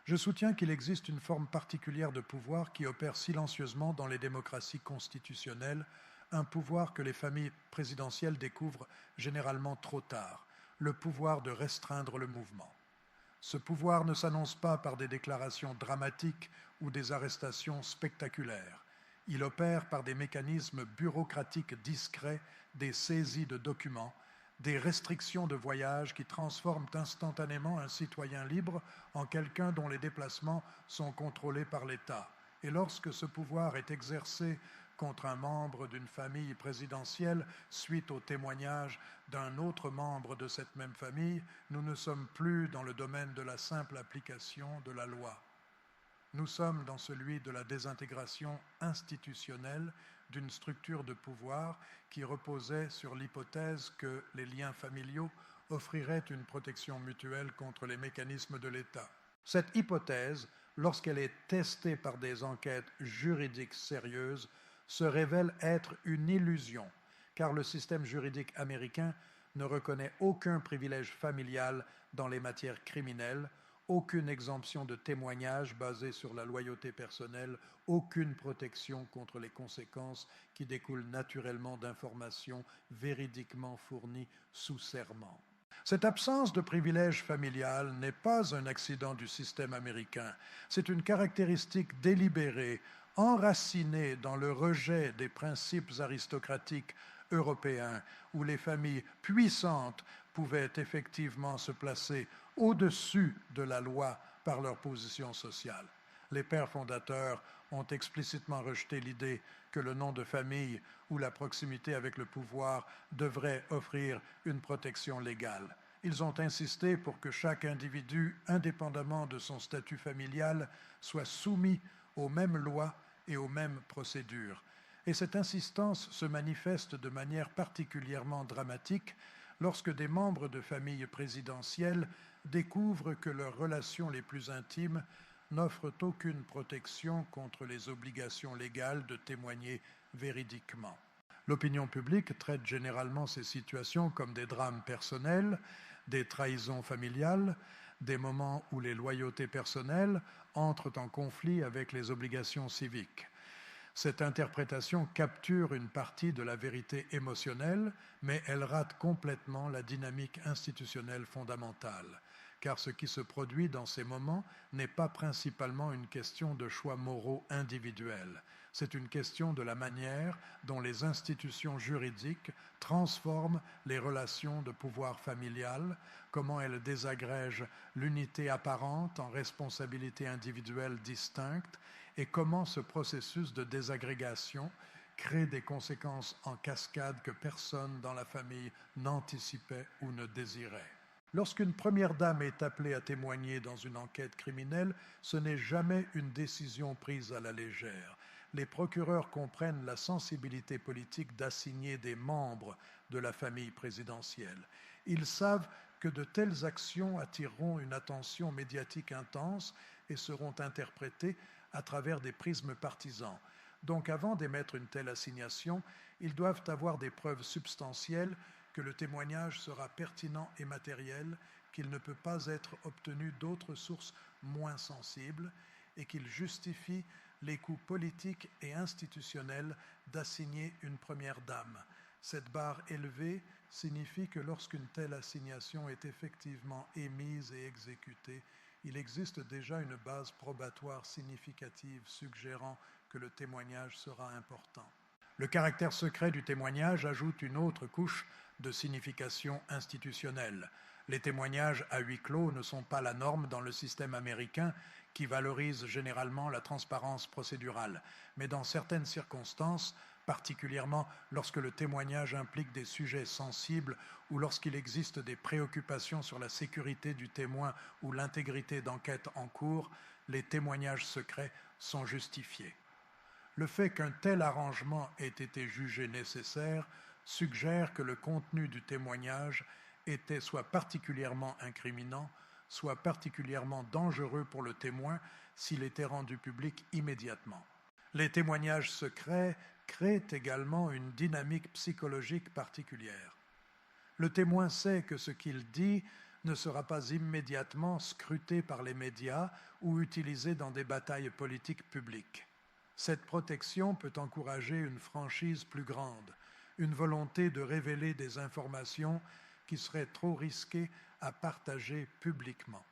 Je soutiens qu'il existe une forme particulière de pouvoir qui opère silencieusement dans les démocraties constitutionnelles, un pouvoir que les familles présidentielles découvrent généralement trop tard, le pouvoir de restreindre le mouvement. Ce pouvoir ne s'annonce pas par des déclarations dramatiques ou des arrestations spectaculaires. Il opère par des mécanismes bureaucratiques discrets, des saisies de documents, des restrictions de voyage qui transforment instantanément un citoyen libre en quelqu'un dont les déplacements sont contrôlés par l'État. Et lorsque ce pouvoir est exercé contre un membre d'une famille présidentielle suite au témoignage d'un autre membre de cette même famille, nous ne sommes plus dans le domaine de la simple application de la loi. Nous sommes dans celui de la désintégration institutionnelle d'une structure de pouvoir qui reposait sur l'hypothèse que les liens familiaux offriraient une protection mutuelle contre les mécanismes de l'État. Cette hypothèse, lorsqu'elle est testée par des enquêtes juridiques sérieuses, se révèle être une illusion, car le système juridique américain ne reconnaît aucun privilège familial dans les matières criminelles, aucune exemption de témoignage basée sur la loyauté personnelle, aucune protection contre les conséquences qui découlent naturellement d'informations véridiquement fournies sous serment. Cette absence de privilège familial n'est pas un accident du système américain, c'est une caractéristique délibérée, enracinée dans le rejet des principes aristocratiques européens, où les familles puissantes pouvaient effectivement se placer au-dessus de la loi par leur position sociale. Les pères fondateurs ont explicitement rejeté l'idée que le nom de famille ou la proximité avec le pouvoir devraient offrir une protection légale. Ils ont insisté pour que chaque individu, indépendamment de son statut familial, soit soumis aux mêmes lois et aux mêmes procédures. Et cette insistance se manifeste de manière particulièrement dramatique lorsque des membres de familles présidentielles découvrent que leurs relations les plus intimes n'offrent aucune protection contre les obligations légales de témoigner véridiquement. L'opinion publique traite généralement ces situations comme des drames personnels, des trahisons familiales, des moments où les loyautés personnelles entrent en conflit avec les obligations civiques. Cette interprétation capture une partie de la vérité émotionnelle, mais elle rate complètement la dynamique institutionnelle fondamentale, car ce qui se produit dans ces moments n'est pas principalement une question de choix moraux individuels. C'est une question de la manière dont les institutions juridiques transforment les relations de pouvoir familial, comment elles désagrègent l'unité apparente en responsabilités individuelles distinctes, et comment ce processus de désagrégation crée des conséquences en cascade que personne dans la famille n'anticipait ou ne désirait. Lorsqu'une première dame est appelée à témoigner dans une enquête criminelle, ce n'est jamais une décision prise à la légère. Les procureurs comprennent la sensibilité politique d'assigner des membres de la famille présidentielle. Ils savent que de telles actions attireront une attention médiatique intense et seront interprétées à travers des prismes partisans. Donc avant d'émettre une telle assignation, ils doivent avoir des preuves substantielles que le témoignage sera pertinent et matériel, qu'il ne peut pas être obtenu d'autres sources moins sensibles et qu'il justifie les coûts politiques et institutionnels d'assigner une première dame. Cette barre élevée signifie que lorsqu'une telle assignation est effectivement émise et exécutée, il existe déjà une base probatoire significative suggérant que le témoignage sera important. Le caractère secret du témoignage ajoute une autre couche de signification institutionnelle. Les témoignages à huis clos ne sont pas la norme dans le système américain qui valorise généralement la transparence procédurale, mais dans certaines circonstances, particulièrement lorsque le témoignage implique des sujets sensibles ou lorsqu'il existe des préoccupations sur la sécurité du témoin ou l'intégrité d'enquêtes en cours, les témoignages secrets sont justifiés. Le fait qu'un tel arrangement ait été jugé nécessaire suggère que le contenu du témoignage était soit particulièrement incriminant, soit particulièrement dangereux pour le témoin s'il était rendu public immédiatement. Les témoignages secrets créent également une dynamique psychologique particulière. Le témoin sait que ce qu'il dit ne sera pas immédiatement scruté par les médias ou utilisé dans des batailles politiques publiques. Cette protection peut encourager une franchise plus grande, une volonté de révéler des informations qui seraient trop risquées à partager publiquement.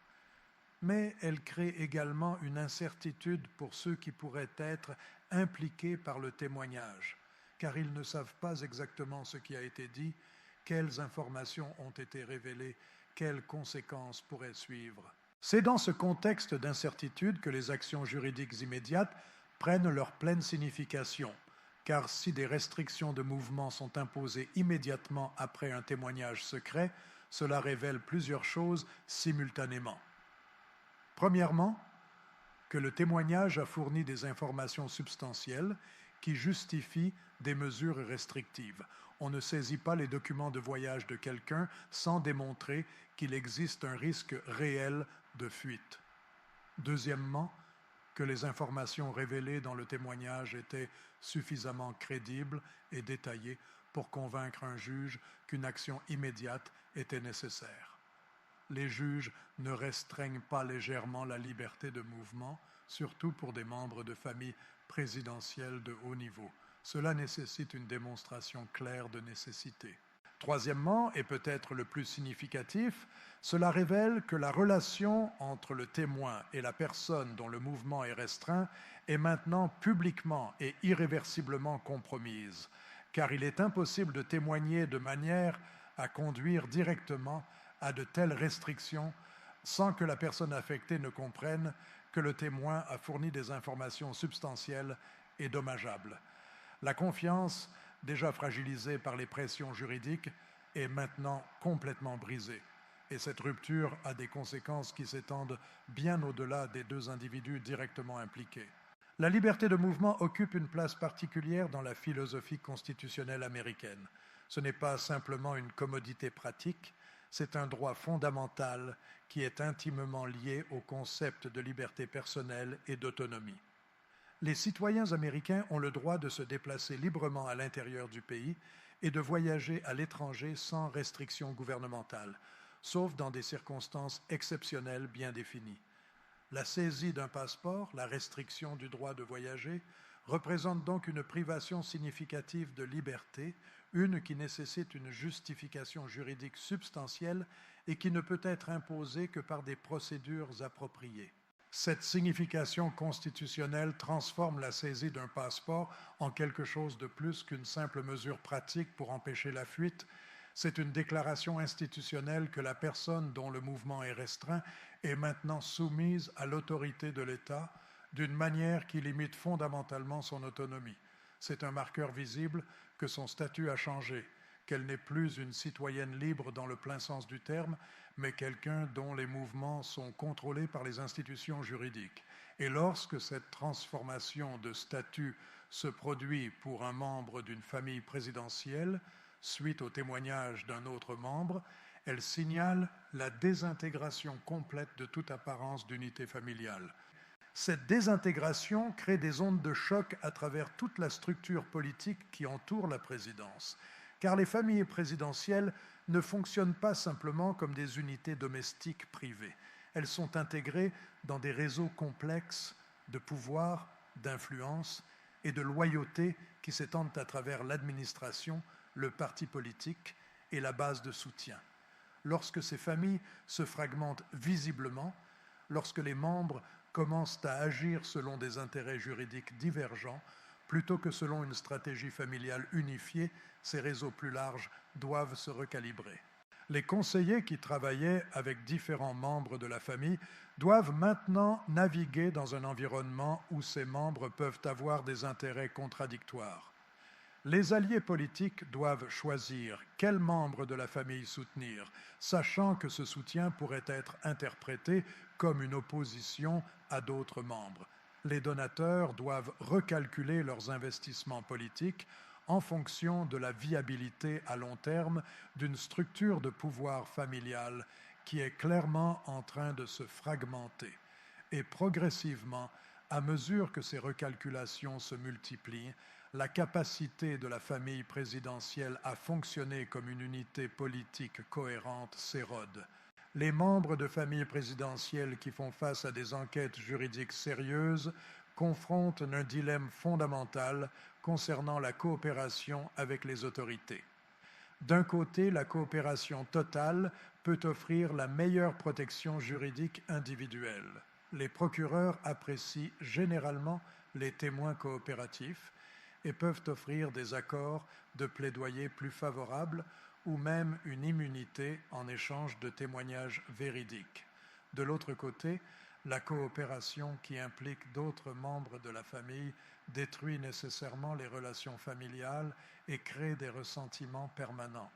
Mais elle crée également une incertitude pour ceux qui pourraient être impliqués par le témoignage, car ils ne savent pas exactement ce qui a été dit, quelles informations ont été révélées, quelles conséquences pourraient suivre. C'est dans ce contexte d'incertitude que les actions juridiques immédiates prennent leur pleine signification, car si des restrictions de mouvement sont imposées immédiatement après un témoignage secret, cela révèle plusieurs choses simultanément. Premièrement, que le témoignage a fourni des informations substantielles qui justifient des mesures restrictives. On ne saisit pas les documents de voyage de quelqu'un sans démontrer qu'il existe un risque réel de fuite. Deuxièmement, que les informations révélées dans le témoignage étaient suffisamment crédibles et détaillées pour convaincre un juge qu'une action immédiate était nécessaire. Les juges ne restreignent pas légèrement la liberté de mouvement, surtout pour des membres de familles présidentielles de haut niveau. Cela nécessite une démonstration claire de nécessité. Troisièmement, et peut-être le plus significatif, cela révèle que la relation entre le témoin et la personne dont le mouvement est restreint est maintenant publiquement et irréversiblement compromise, car il est impossible de témoigner de manière à conduire directement à de telles restrictions sans que la personne affectée ne comprenne que le témoin a fourni des informations substantielles et dommageables. La confiance, déjà fragilisée par les pressions juridiques, est maintenant complètement brisée. Et cette rupture a des conséquences qui s'étendent bien au-delà des deux individus directement impliqués. La liberté de mouvement occupe une place particulière dans la philosophie constitutionnelle américaine. Ce n'est pas simplement une commodité pratique, c'est un droit fondamental qui est intimement lié au concept de liberté personnelle et d'autonomie. Les citoyens américains ont le droit de se déplacer librement à l'intérieur du pays et de voyager à l'étranger sans restriction gouvernementale, sauf dans des circonstances exceptionnelles bien définies. La saisie d'un passeport, la restriction du droit de voyager, représente donc une privation significative de liberté, une qui nécessite une justification juridique substantielle et qui ne peut être imposée que par des procédures appropriées. Cette signification constitutionnelle transforme la saisie d'un passeport en quelque chose de plus qu'une simple mesure pratique pour empêcher la fuite. C'est une déclaration institutionnelle que la personne dont le mouvement est restreint est maintenant soumise à l'autorité de l'État d'une manière qui limite fondamentalement son autonomie. C'est un marqueur visible que son statut a changé, qu'elle n'est plus une citoyenne libre dans le plein sens du terme, mais quelqu'un dont les mouvements sont contrôlés par les institutions juridiques. Et lorsque cette transformation de statut se produit pour un membre d'une famille présidentielle, suite au témoignage d'un autre membre, elle signale la désintégration complète de toute apparence d'unité familiale. Cette désintégration crée des ondes de choc à travers toute la structure politique qui entoure la présidence, car les familles présidentielles ne fonctionnent pas simplement comme des unités domestiques privées. Elles sont intégrées dans des réseaux complexes de pouvoir, d'influence et de loyauté qui s'étendent à travers l'administration, le parti politique et la base de soutien. Lorsque ces familles se fragmentent visiblement, lorsque les membres commencent à agir selon des intérêts juridiques divergents, plutôt que selon une stratégie familiale unifiée, ces réseaux plus larges doivent se recalibrer. Les conseillers qui travaillaient avec différents membres de la famille doivent maintenant naviguer dans un environnement où ces membres peuvent avoir des intérêts contradictoires. Les alliés politiques doivent choisir quel membre de la famille soutenir, sachant que ce soutien pourrait être interprété comme une opposition à d'autres membres. Les donateurs doivent recalculer leurs investissements politiques en fonction de la viabilité à long terme d'une structure de pouvoir familial qui est clairement en train de se fragmenter. Et progressivement, à mesure que ces recalculations se multiplient, la capacité de la famille présidentielle à fonctionner comme une unité politique cohérente s'érode. Les membres de familles présidentielles qui font face à des enquêtes juridiques sérieuses confrontent un dilemme fondamental concernant la coopération avec les autorités. D'un côté, la coopération totale peut offrir la meilleure protection juridique individuelle. Les procureurs apprécient généralement les témoins coopératifs et peuvent offrir des accords de plaidoyer plus favorables ou même une immunité en échange de témoignages véridiques. De l'autre côté, la coopération qui implique d'autres membres de la famille détruit nécessairement les relations familiales et crée des ressentiments permanents.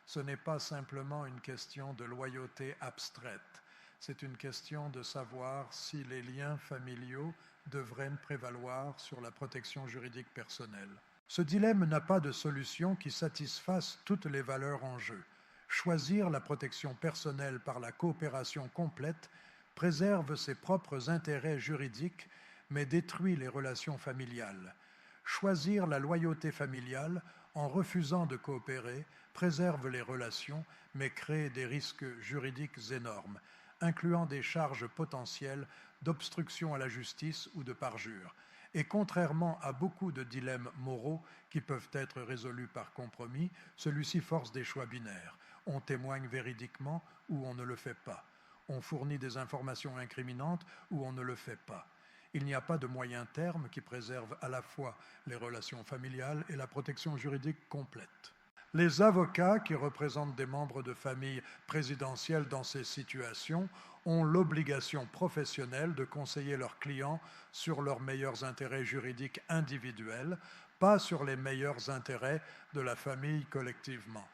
Ce n'est pas simplement une question de loyauté abstraite, c'est une question de savoir si les liens familiaux devraient prévaloir sur la protection juridique personnelle. Ce dilemme n'a pas de solution qui satisfasse toutes les valeurs en jeu. Choisir la protection personnelle par la coopération complète préserve ses propres intérêts juridiques, mais détruit les relations familiales. Choisir la loyauté familiale en refusant de coopérer préserve les relations, mais crée des risques juridiques énormes, incluant des charges potentielles d'obstruction à la justice ou de parjure. Et contrairement à beaucoup de dilemmes moraux qui peuvent être résolus par compromis, celui-ci force des choix binaires. On témoigne véridiquement ou on ne le fait pas. On fournit des informations incriminantes ou on ne le fait pas. Il n'y a pas de moyen terme qui préserve à la fois les relations familiales et la protection juridique complète. Les avocats qui représentent des membres de familles présidentielles dans ces situations ont l'obligation professionnelle de conseiller leurs clients sur leurs meilleurs intérêts juridiques individuels, pas sur les meilleurs intérêts de la famille collectivement.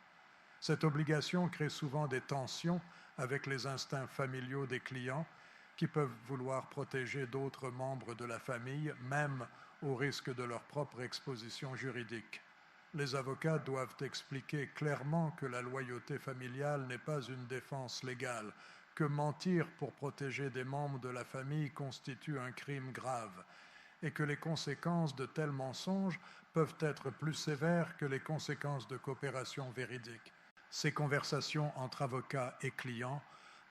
Cette obligation crée souvent des tensions avec les instincts familiaux des clients qui peuvent vouloir protéger d'autres membres de la famille, même au risque de leur propre exposition juridique. Les avocats doivent expliquer clairement que la loyauté familiale n'est pas une défense légale, que mentir pour protéger des membres de la famille constitue un crime grave, et que les conséquences de tels mensonges peuvent être plus sévères que les conséquences de coopération véridique. Ces conversations entre avocats et clients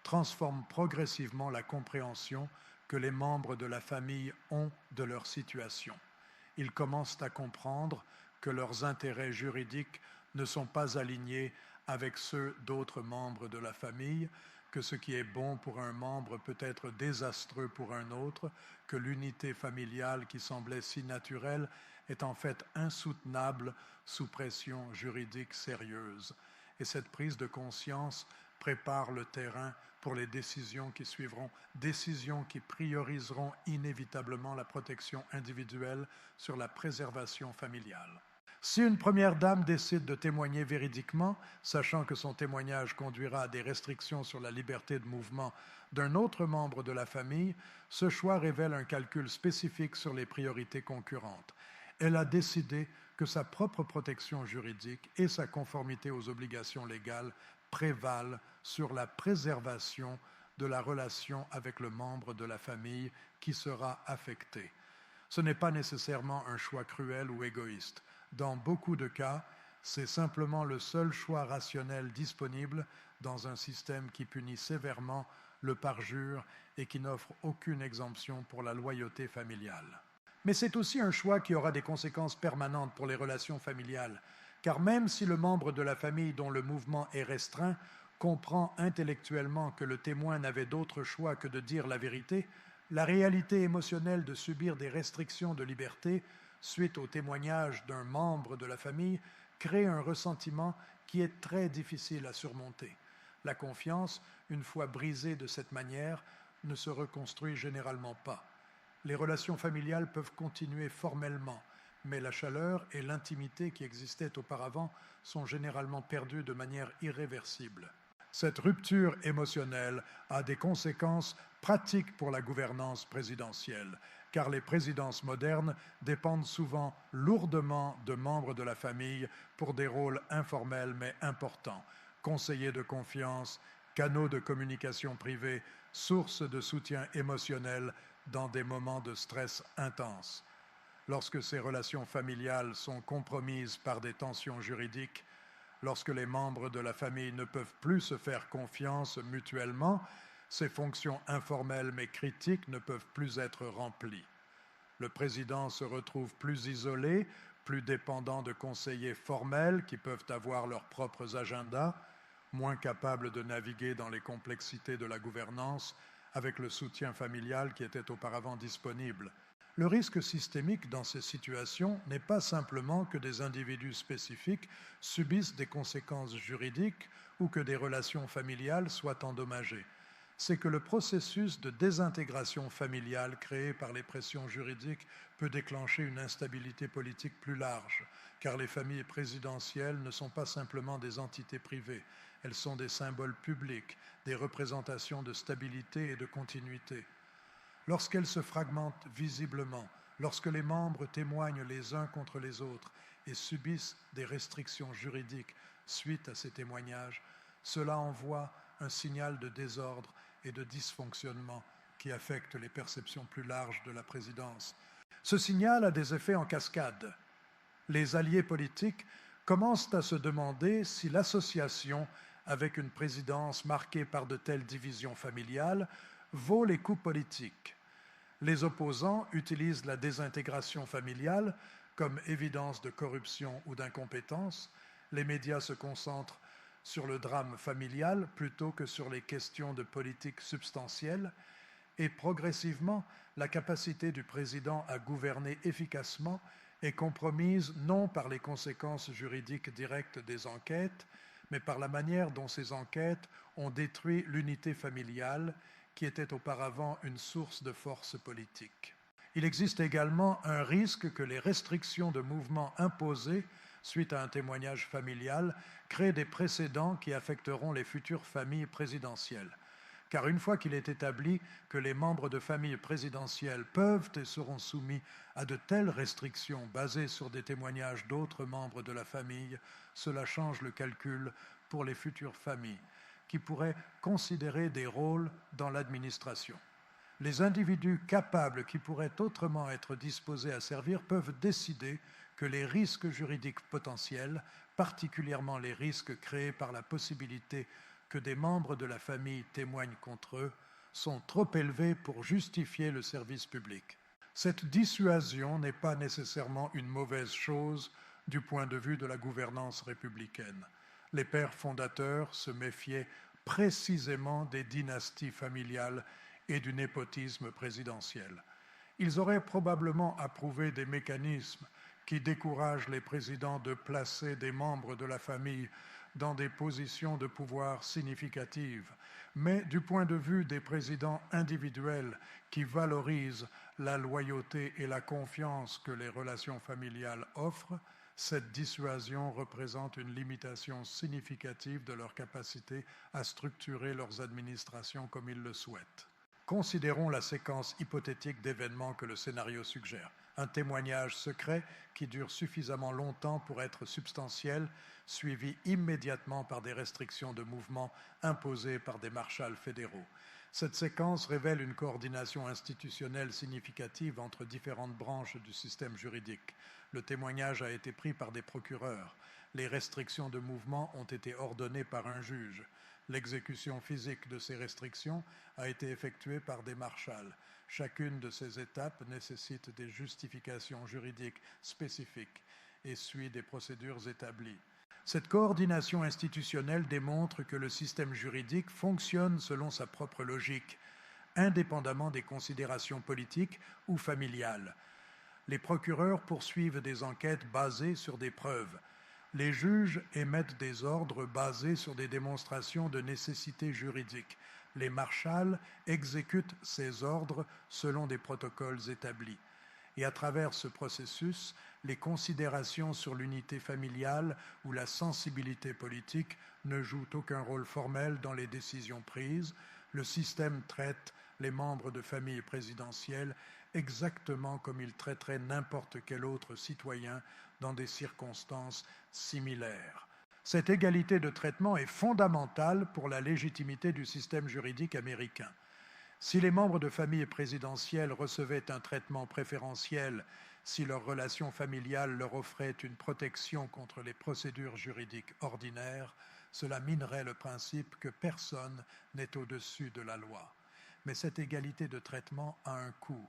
transforment progressivement la compréhension que les membres de la famille ont de leur situation. Ils commencent à comprendre que leurs intérêts juridiques ne sont pas alignés avec ceux d'autres membres de la famille, que ce qui est bon pour un membre peut être désastreux pour un autre, que l'unité familiale qui semblait si naturelle est en fait insoutenable sous pression juridique sérieuse. Et cette prise de conscience prépare le terrain pour les décisions qui suivront, décisions qui prioriseront inévitablement la protection individuelle sur la préservation familiale. Si une première dame décide de témoigner véridiquement, sachant que son témoignage conduira à des restrictions sur la liberté de mouvement d'un autre membre de la famille, ce choix révèle un calcul spécifique sur les priorités concurrentes. Elle a décidé que sa propre protection juridique et sa conformité aux obligations légales prévalent sur la préservation de la relation avec le membre de la famille qui sera affecté. Ce n'est pas nécessairement un choix cruel ou égoïste. Dans beaucoup de cas, c'est simplement le seul choix rationnel disponible dans un système qui punit sévèrement le parjure et qui n'offre aucune exemption pour la loyauté familiale. Mais c'est aussi un choix qui aura des conséquences permanentes pour les relations familiales, car même si le membre de la famille dont le mouvement est restreint comprend intellectuellement que le témoin n'avait d'autre choix que de dire la vérité, la réalité émotionnelle de subir des restrictions de liberté suite au témoignage d'un membre de la famille crée un ressentiment qui est très difficile à surmonter. La confiance, une fois brisée de cette manière, ne se reconstruit généralement pas. Les relations familiales peuvent continuer formellement, mais la chaleur et l'intimité qui existaient auparavant sont généralement perdues de manière irréversible. Cette rupture émotionnelle a des conséquences pratiques pour la gouvernance présidentielle, car les présidences modernes dépendent souvent lourdement de membres de la famille pour des rôles informels mais importants, conseillers de confiance, canaux de communication privés, sources de soutien émotionnel dans des moments de stress intense. Lorsque ces relations familiales sont compromises par des tensions juridiques, Lorsque les membres de la famille ne peuvent plus se faire confiance mutuellement, ces fonctions informelles mais critiques ne peuvent plus être remplies. Le président se retrouve plus isolé, plus dépendant de conseillers formels qui peuvent avoir leurs propres agendas, moins capable de naviguer dans les complexités de la gouvernance avec le soutien familial qui était auparavant disponible. Le risque systémique dans ces situations n'est pas simplement que des individus spécifiques subissent des conséquences juridiques ou que des relations familiales soient endommagées. C'est que le processus de désintégration familiale créé par les pressions juridiques peut déclencher une instabilité politique plus large, car les familles présidentielles ne sont pas simplement des entités privées, elles sont des symboles publics, des représentations de stabilité et de continuité. Lorsqu'elles se fragmentent visiblement, lorsque les membres témoignent les uns contre les autres et subissent des restrictions juridiques suite à ces témoignages, cela envoie un signal de désordre et de dysfonctionnement qui affecte les perceptions plus larges de la présidence. Ce signal a des effets en cascade. Les alliés politiques commencent à se demander si l'association avec une présidence marquée par de telles divisions familiales vaut les coups politiques. Les opposants utilisent la désintégration familiale comme évidence de corruption ou d'incompétence. Les médias se concentrent sur le drame familial plutôt que sur les questions de politique substantielle, et progressivement, la capacité du président à gouverner efficacement est compromise non par les conséquences juridiques directes des enquêtes, mais par la manière dont ces enquêtes ont détruit l'unité familiale qui était auparavant une source de force politique. Il existe également un risque que les restrictions de mouvement imposées suite à un témoignage familial créent des précédents qui affecteront les futures familles présidentielles. Car une fois qu'il est établi que les membres de familles présidentielles peuvent et seront soumis à de telles restrictions basées sur des témoignages d'autres membres de la famille, cela change le calcul pour les futures familles, qui pourraient considérer des rôles dans l'administration. Les individus capables qui pourraient autrement être disposés à servir peuvent décider que les risques juridiques potentiels, particulièrement les risques créés par la possibilité que des membres de la famille témoignent contre eux, sont trop élevés pour justifier le service public. Cette dissuasion n'est pas nécessairement une mauvaise chose du point de vue de la gouvernance républicaine. Les pères fondateurs se méfiaient précisément des dynasties familiales et du népotisme présidentiel. Ils auraient probablement approuvé des mécanismes qui découragent les présidents de placer des membres de la famille dans des positions de pouvoir significatives. Mais du point de vue des présidents individuels qui valorisent la loyauté et la confiance que les relations familiales offrent, cette dissuasion représente une limitation significative de leur capacité à structurer leurs administrations comme ils le souhaitent. Considérons la séquence hypothétique d'événements que le scénario suggère. Un témoignage secret qui dure suffisamment longtemps pour être substantiel, suivi immédiatement par des restrictions de mouvement imposées par des marshals fédéraux. Cette séquence révèle une coordination institutionnelle significative entre différentes branches du système juridique. Le témoignage a été pris par des procureurs. Les restrictions de mouvement ont été ordonnées par un juge. L'exécution physique de ces restrictions a été effectuée par des marshals. Chacune de ces étapes nécessite des justifications juridiques spécifiques et suit des procédures établies. Cette coordination institutionnelle démontre que le système juridique fonctionne selon sa propre logique, indépendamment des considérations politiques ou familiales. Les procureurs poursuivent des enquêtes basées sur des preuves. Les juges émettent des ordres basés sur des démonstrations de nécessité juridique. Les marshals exécutent ces ordres selon des protocoles établis. Et à travers ce processus, les considérations sur l'unité familiale ou la sensibilité politique ne jouent aucun rôle formel dans les décisions prises. Le système traite les membres de famille présidentielle exactement comme il traiterait n'importe quel autre citoyen dans des circonstances similaires. Cette égalité de traitement est fondamentale pour la légitimité du système juridique américain. Si les membres de famille présidentielle recevaient un traitement préférentiel Si leur relation familiale leur offrait une protection contre les procédures juridiques ordinaires, cela minerait le principe que personne n'est au-dessus de la loi. Mais cette égalité de traitement a un coût.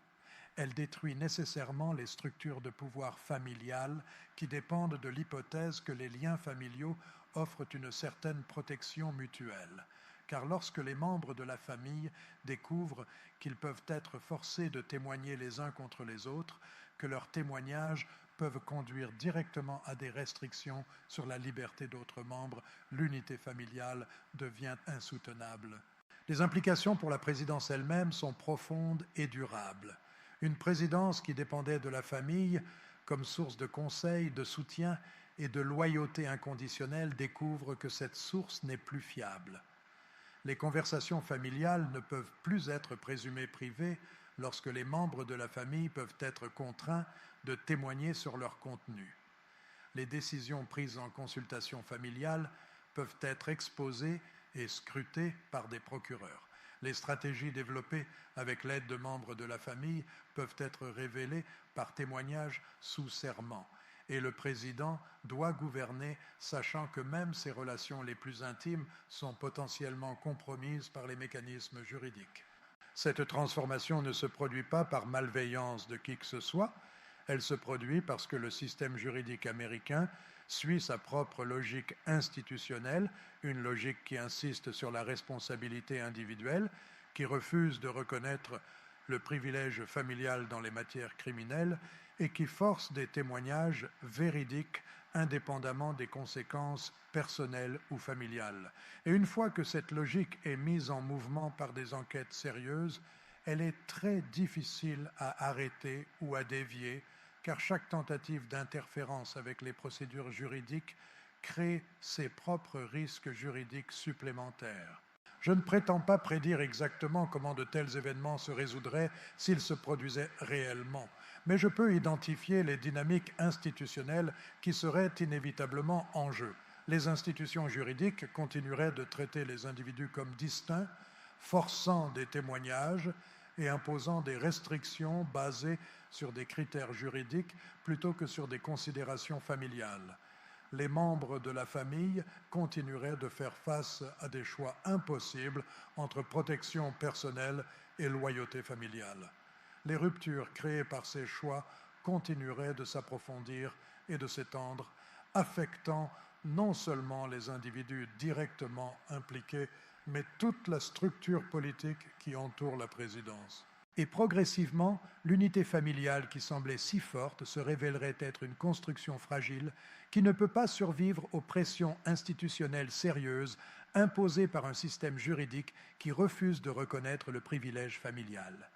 Elle détruit nécessairement les structures de pouvoir familiales qui dépendent de l'hypothèse que les liens familiaux offrent une certaine protection mutuelle. Car lorsque les membres de la famille découvrent qu'ils peuvent être forcés de témoigner les uns contre les autres, que leurs témoignages peuvent conduire directement à des restrictions sur la liberté d'autres membres, l'unité familiale devient insoutenable. Les implications pour la présidence elle-même sont profondes et durables. Une présidence qui dépendait de la famille comme source de conseil, de soutien et de loyauté inconditionnelle découvre que cette source n'est plus fiable. Les conversations familiales ne peuvent plus être présumées privées lorsque les membres de la famille peuvent être contraints de témoigner sur leur contenu. Les décisions prises en consultation familiale peuvent être exposées et scrutées par des procureurs. Les stratégies développées avec l'aide de membres de la famille peuvent être révélées par témoignage sous serment. Et le président doit gouverner, sachant que même ses relations les plus intimes sont potentiellement compromises par les mécanismes juridiques. Cette transformation ne se produit pas par malveillance de qui que ce soit, elle se produit parce que le système juridique américain suit sa propre logique institutionnelle, une logique qui insiste sur la responsabilité individuelle, qui refuse de reconnaître le privilège familial dans les matières criminelles et qui force des témoignages véridiques indépendamment des conséquences personnelles ou familiales. Et une fois que cette logique est mise en mouvement par des enquêtes sérieuses, elle est très difficile à arrêter ou à dévier, car chaque tentative d'interférence avec les procédures juridiques crée ses propres risques juridiques supplémentaires. Je ne prétends pas prédire exactement comment de tels événements se résoudraient s'ils se produisaient réellement, mais je peux identifier les dynamiques institutionnelles qui seraient inévitablement en jeu. Les institutions juridiques continueraient de traiter les individus comme distincts, forçant des témoignages et imposant des restrictions basées sur des critères juridiques plutôt que sur des considérations familiales. Les membres de la famille continueraient de faire face à des choix impossibles entre protection personnelle et loyauté familiale. Les ruptures créées par ces choix continueraient de s'approfondir et de s'étendre, affectant non seulement les individus directement impliqués, mais toute la structure politique qui entoure la présidence. Et progressivement, l'unité familiale qui semblait si forte se révélerait être une construction fragile qui ne peut pas survivre aux pressions institutionnelles sérieuses imposées par un système juridique qui refuse de reconnaître le privilège familial.